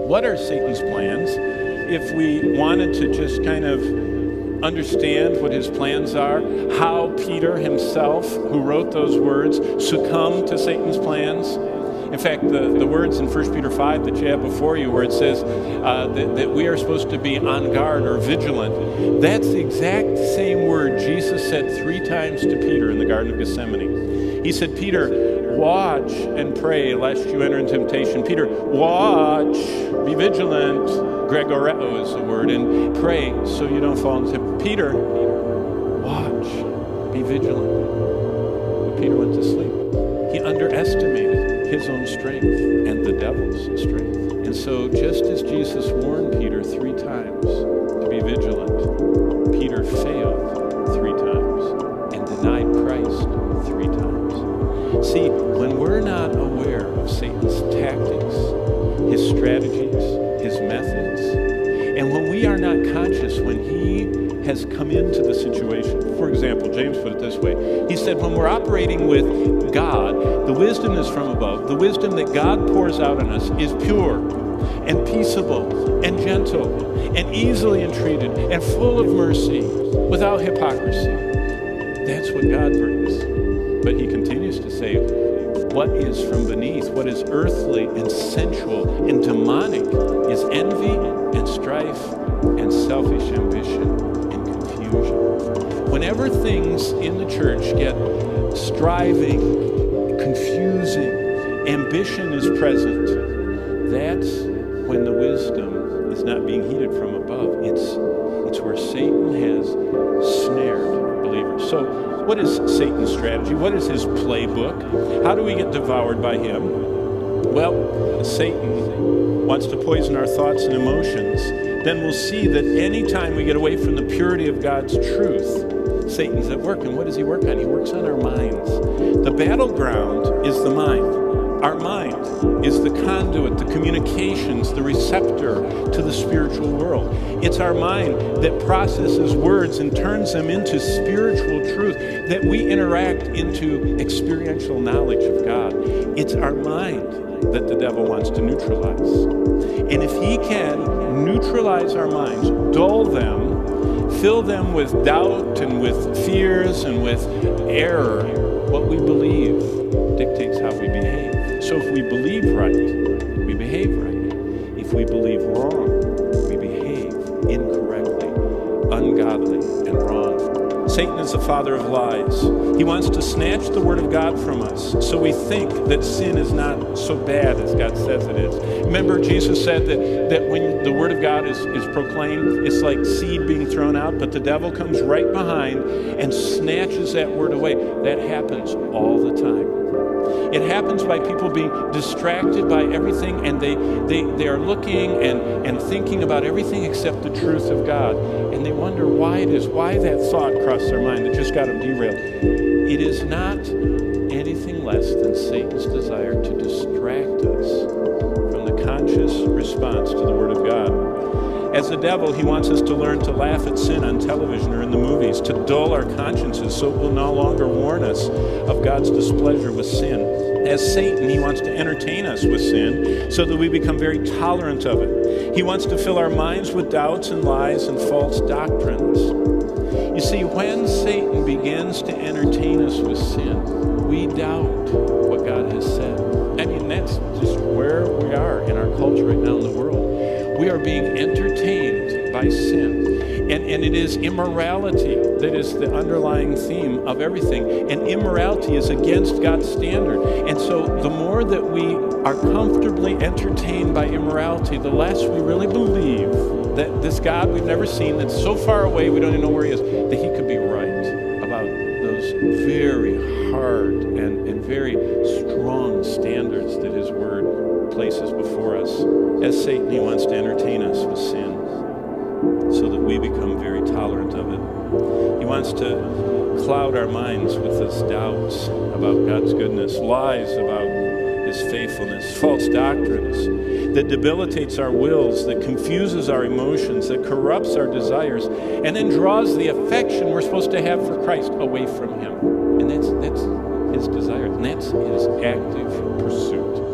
What are Satan's plans? If we wanted to just kind of understand what his plans are, how Peter himself, who wrote those words, succumbed to Satan's plans. In fact, the words in 1 Peter 5 that you have before you, where it says that we are supposed to be on guard or vigilant, that's the exact same word Jesus said 3 times to Peter in the Garden of Gethsemane. He said, Peter, watch and pray lest you enter into temptation. Peter, watch, be vigilant. Gregoreo is the word, and pray so you don't fall into temptation. Peter, watch, be vigilant. But Peter went to sleep. He underestimated his own strength and the devil's strength. And so just as Jesus warned Peter 3 times to be vigilant, Peter failed 3 times and denied Christ 3 times. See, when we're not aware of Satan's tactics, his strategies, his methods, and when we are not conscious when he has come into the situation. For example, James put it this way. He said, when we're operating with God, the wisdom is from above. The wisdom that God pours out on us is pure and peaceable and gentle and easily entreated and full of mercy, without hypocrisy. That's what God brings. But he continues to say, what is from beneath, what is earthly and sensual and demonic is envy and strife and selfish ambition and confusion. Whenever things in the church get striving, confusing, ambition is present, that's when the wisdom is not being heeded from above. It's where Satan has snared believers. So what is Satan's strategy? What is his playbook? How do we get devoured by him? Well, Satan wants to poison our thoughts and emotions. Then we'll see that anytime we get away from the purity of God's truth, Satan's at work. And what does he work on? He works on our minds. The battleground is the mind. Our mind is the conduit, the communications, the receptor to the spiritual world. It's our mind that processes words and turns them into spiritual truth that we interact into experiential knowledge of God. It's our mind that the devil wants to neutralize. And if he can neutralize our minds, dull them, fill them with doubt and with fears and with error, what we believe dictates how we behave. So if we believe right, we behave right. If we believe wrong, we behave incorrectly, ungodly, and wrong. Satan is the father of lies. He wants to snatch the word of God from us, so we think that sin is not so bad as God says it is. Remember, Jesus said that when the word of God is proclaimed, it's like seed being thrown out, but the devil comes right behind and snatches that word away. That happens all the time. It happens by people being distracted by everything, and they are looking and thinking about everything except the truth of God. And they wonder why that thought crossed their mind that just got them derailed. It is not anything less than Satan's desire to distract us from the conscious response to the Word of God. As the devil, he wants us to learn to laugh at sin on television or in the movies, to dull our consciences so it will no longer warn us of God's displeasure with sin. As Satan, he wants to entertain us with sin so that we become very tolerant of it. He wants to fill our minds with doubts and lies and false doctrines. You see, when Satan begins to entertain us with sin, we doubt what God has said. I mean, that's just where we are in our culture right now in the world. We are being entertained by sin. And it is immorality that is the underlying theme of everything. And immorality is against God's standard. And so the more that we are comfortably entertained by immorality, the less we really believe that this God we've never seen, that's so far away we don't even know where he is, that he could be right about those very hard and very strong standards that his word places before us. As Satan, he wants to entertain us with sin so that we become very tolerant of it. He wants to cloud our minds with his doubts about God's goodness, lies about his faithfulness, false doctrines that debilitates our wills, that confuses our emotions, that corrupts our desires, and then draws the affection we're supposed to have for Christ away from him. And that's his desire, and that's his active pursuit.